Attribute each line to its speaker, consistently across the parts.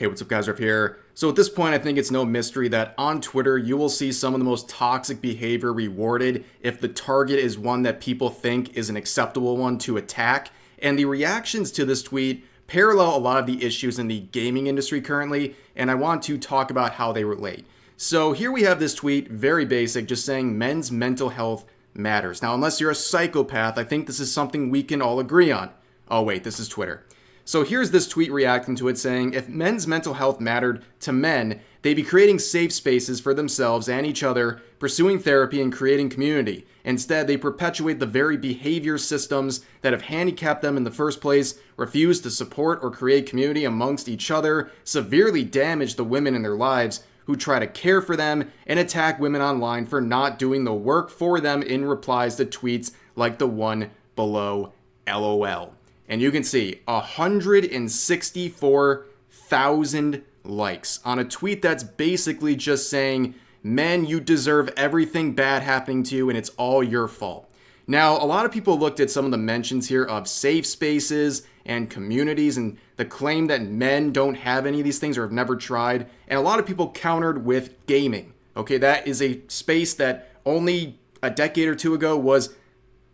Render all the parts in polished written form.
Speaker 1: Hey, what's up guys, Riff here. So at this point, I think it's no mystery that on Twitter, you will see some of the most toxic behavior rewarded if the target is one that people think is an acceptable one to attack. And the reactions to this tweet parallel a lot of the issues in the gaming industry currently, and I want to talk about how they relate. So here we have this tweet, very basic, just saying men's mental health matters. Now, unless you're a psychopath, I think this is something we can all agree on. Oh wait, this is Twitter. So here's this tweet reacting to it saying, if men's mental health mattered to men, they'd be creating safe spaces for themselves and each other, pursuing therapy and creating community. Instead, they perpetuate the very behavior systems that have handicapped them in the first place, refuse to support or create community amongst each other, severely damage the women in their lives who try to care for them, and attack women online for not doing the work for them in replies to tweets like the one below, LOL. And you can see 164,000 likes on a tweet that's basically just saying, men, you deserve everything bad happening to you and it's all your fault. Now, a lot of people looked at some of the mentions here of safe spaces and communities and the claim that men don't have any of these things or have never tried. And a lot of people countered with gaming. Okay, that is a space that only a decade or two ago was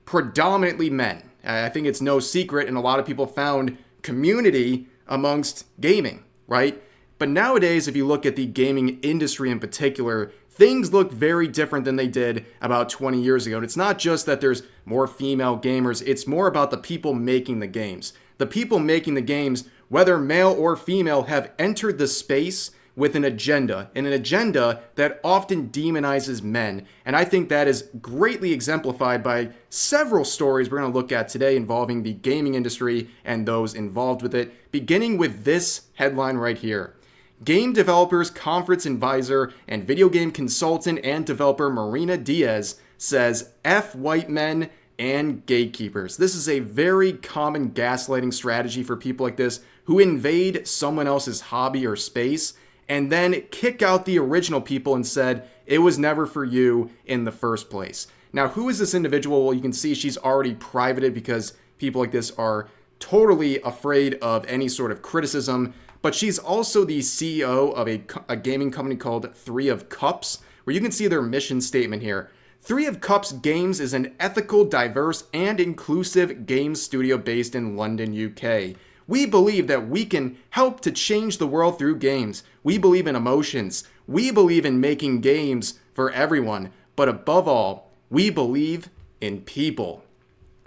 Speaker 1: predominantly men. I think it's no secret, and a lot of people found community amongst gaming, right? But nowadays, if you look at the gaming industry in particular, things look very different than they did about 20 years ago. And it's not just that there's more female gamers, it's more about the people making the games. The people making the games, whether male or female, have entered the space with an agenda, and an agenda that often demonizes men. And I think that is greatly exemplified by several stories we're going to look at today involving the gaming industry and those involved with it, beginning with this headline right here. Game developers conference advisor and video game consultant and developer Marina Diaz says F white men and gatekeepers. This is a very common gaslighting strategy for people like this who invade someone else's hobby or space and then kick out the original people and said, it was never for you in the first place. Now, who is this individual? Well, you can see she's already privated because people like this are totally afraid of any sort of criticism. But she's also the CEO of a gaming company called Three of Cups, where you can see their mission statement here. Three of Cups Games is an ethical, diverse, and inclusive games studio based in London, UK. We believe that we can help to change the world through games. We believe in emotions. We believe in making games for everyone. But above all, we believe in people.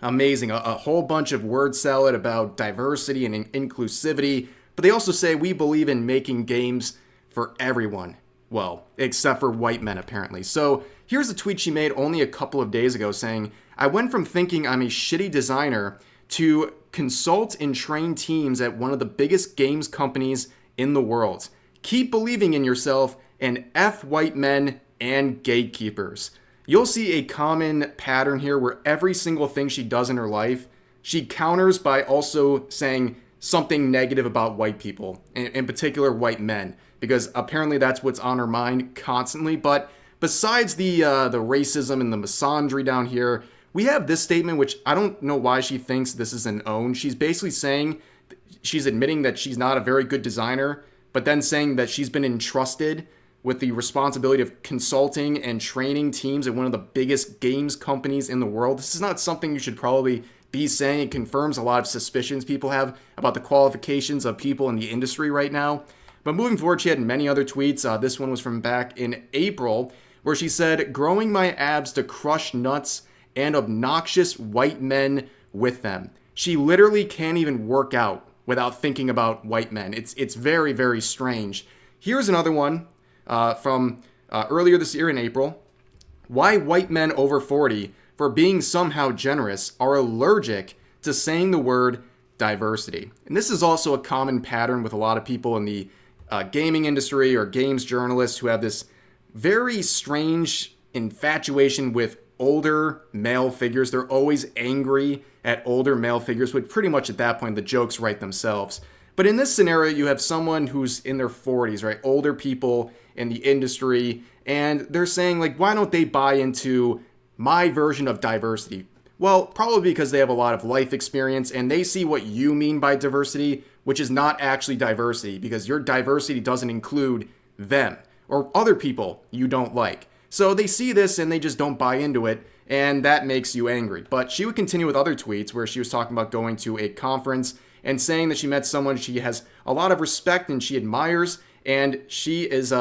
Speaker 1: Amazing. A whole bunch of word salad about diversity and inclusivity. But they also say we believe in making games for everyone. Well, except for white men, apparently. So here's a tweet she made only a couple of days ago saying, I went from thinking I'm a shitty designer to consult and train teams at one of the biggest games companies in the world. Keep believing in yourself and F white men and gatekeepers. You'll see a common pattern here where every single thing she does in her life, she counters by also saying something negative about white people, in particular white men, because apparently that's what's on her mind constantly. But besides the racism and the misandry down here, we have this statement, which I don't know why she thinks this is an own. She's basically saying, she's admitting that she's not a very good designer, but then saying that she's been entrusted with the responsibility of consulting and training teams at one of the biggest games companies in the world. This is not something you should probably be saying. It confirms a lot of suspicions people have about the qualifications of people in the industry right now. But moving forward, she had many other tweets. This one was from back in April, where she said, growing my abs to crush nuts and obnoxious white men with them. She literally can't even work out without thinking about white men. It's very, very strange. Here's another one from earlier this year in April. Why white men over 40, for being somehow generous, are allergic to saying the word diversity. And this is also a common pattern with a lot of people in the gaming industry or games journalists who have this very strange infatuation with older male figures. They're always angry at older male figures, which pretty much at that point the jokes write themselves. But in this scenario, you have someone who's in their 40s, right? Older people in the industry, and they're saying, like, why don't they buy into my version of diversity? Well, probably because they have a lot of life experience and they see what you mean by diversity, which is not actually diversity because your diversity doesn't include them or other people you don't like. So they see this and they just don't buy into it, and that makes you angry. But she would continue with other tweets where she was talking about going to a conference and saying that she met someone she has a lot of respect and she admires, and she is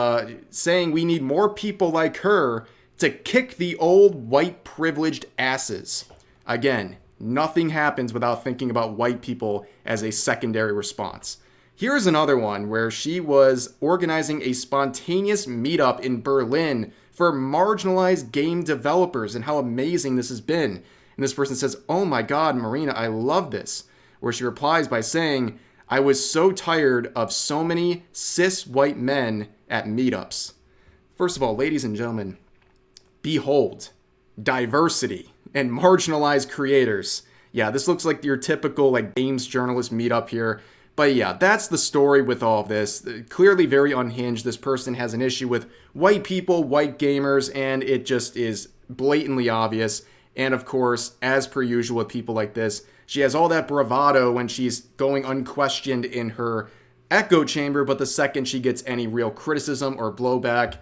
Speaker 1: saying we need more people like her to kick the old white privileged asses. Again, nothing happens without thinking about white people as a secondary response. Here's another one where she was organizing a spontaneous meetup in Berlin for marginalized game developers and how amazing this has been. And this person says, "Oh my God, Marina, I love this." Where she replies by saying, "I was so tired of so many cis white men at meetups." First of all, ladies and gentlemen, behold, diversity and marginalized creators. Yeah, this looks like your typical games journalist meetup here. But yeah, that's the story with all of this. Clearly very unhinged. This person has an issue with white people, white gamers, and it just is blatantly obvious. And of course, as per usual with people like this, she has all that bravado when she's going unquestioned in her echo chamber, but the second she gets any real criticism or blowback,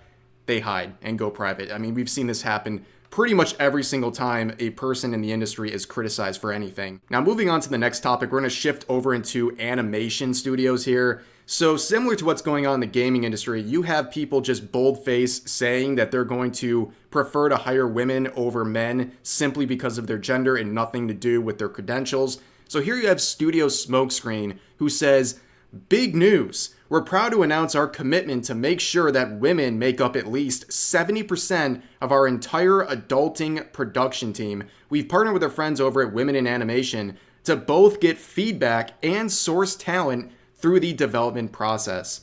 Speaker 1: they hide and go private. I mean, we've seen this happen pretty much every single time a person in the industry is criticized for anything. Now, moving on to the next topic, we're going to shift over into animation studios here. So similar to what's going on in the gaming industry, you have people just boldface saying that they're going to prefer to hire women over men simply because of their gender and nothing to do with their credentials. So here you have Studio Smokescreen, who says, "Big news. We're proud to announce our commitment to make sure that women make up at least 70% of our entire adulting production team. We've partnered with our friends over at Women in Animation to both get feedback and source talent through the development process."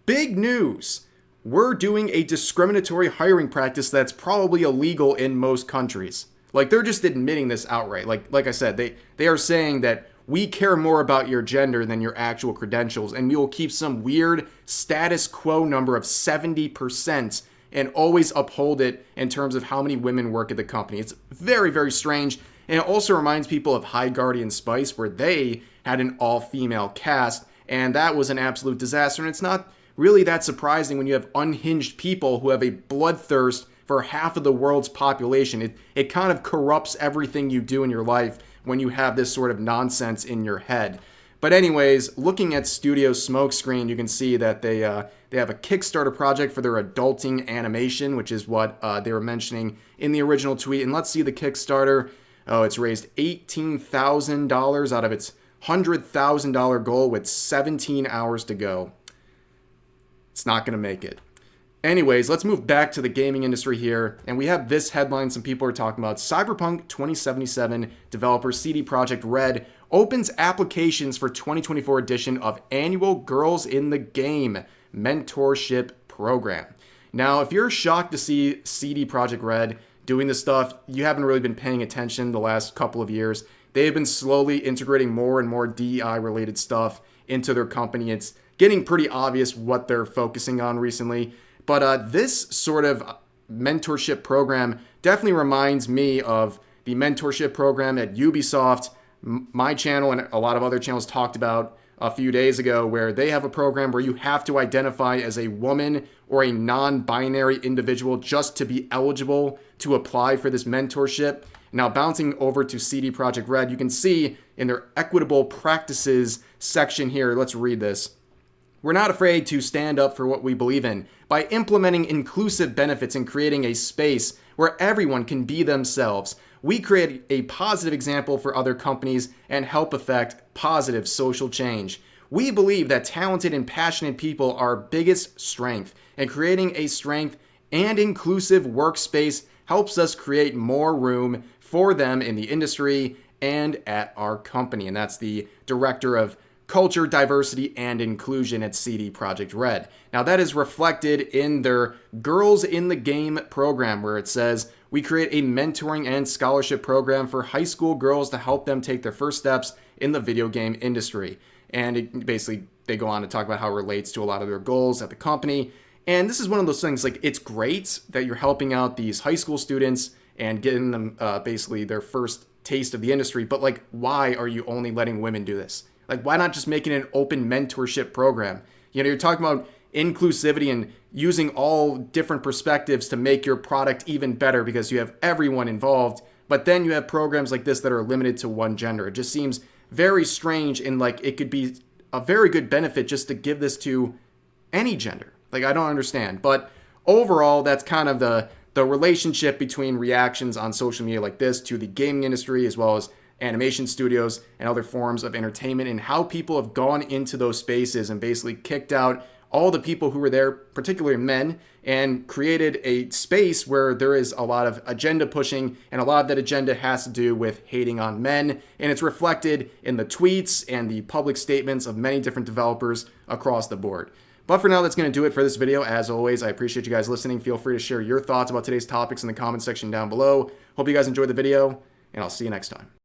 Speaker 1: Big news. We're doing a discriminatory hiring practice that's probably illegal in most countries. They're just admitting this outright. Like I said, they are saying that we care more about your gender than your actual credentials, and we will keep some weird status quo number of 70% and always uphold it in terms of how many women work at the company. It's very, very strange, and it also reminds people of High Guardian Spice, where they had an all-female cast, and that was an absolute disaster. And it's not really that surprising when you have unhinged people who have a bloodthirst for half of the world's population. It kind of corrupts everything you do in your life when you have this sort of nonsense in your head. But anyways, looking at Studio Smokescreen, you can see that they have a Kickstarter project for their adulting animation, which is what they were mentioning in the original tweet. And let's see the Kickstarter. Oh, it's raised $18,000 out of its $100,000 goal with 17 hours to go. It's not going to make it. Anyways, let's move back to the gaming industry here, and we have this headline some people are talking about. Cyberpunk 2077 developer CD Projekt Red opens applications for 2024 edition of annual Girls in the Game mentorship program. Now, if you're shocked to see CD Projekt Red doing this stuff, you haven't really been paying attention the last couple of years. They have been slowly integrating more and more DEI-related stuff into their company. It's getting pretty obvious what they're focusing on recently. But this sort of mentorship program definitely reminds me of the mentorship program at Ubisoft, my channel and a lot of other channels talked about a few days ago, where they have a program where you have to identify as a woman or a non-binary individual just to be eligible to apply for this mentorship. Now, bouncing over to CD Projekt Red, you can see in their equitable practices section here, let's read this. "We're not afraid to stand up for what we believe in by implementing inclusive benefits and creating a space where everyone can be themselves. We create a positive example for other companies and help affect positive social change. We believe that talented and passionate people are our biggest strength, and creating a strength and inclusive workspace helps us create more room for them in the industry and at our company." And that's the director of Culture, Diversity, and Inclusion at CD Projekt Red. Now, that is reflected in their Girls in the Game program, where it says, "We create a mentoring and scholarship program for high school girls to help them take their first steps in the video game industry." And basically, they go on to talk about how it relates to a lot of their goals at the company. And this is one of those things, it's great that you're helping out these high school students and getting them basically their first taste of the industry, but why are you only letting women do this? Like, why not just make it an open mentorship program? You know, you're talking about inclusivity and using all different perspectives to make your product even better because you have everyone involved. But then you have programs like this that are limited to one gender. It just seems very strange, and like it could be a very good benefit just to give this to any gender. Like, I don't understand. But overall, that's kind of the relationship between reactions on social media like this to the gaming industry, as well as animation studios and other forms of entertainment, and how people have gone into those spaces and basically kicked out all the people who were there, particularly men, and created a space where there is a lot of agenda pushing, and a lot of that agenda has to do with hating on men, and it's reflected in the tweets and the public statements of many different developers across the board. But for now, that's going to do it for this video. As always, I appreciate you guys listening. Feel free to share your thoughts about today's topics in the comment section down below. Hope you guys enjoyed the video, and I'll see you next time.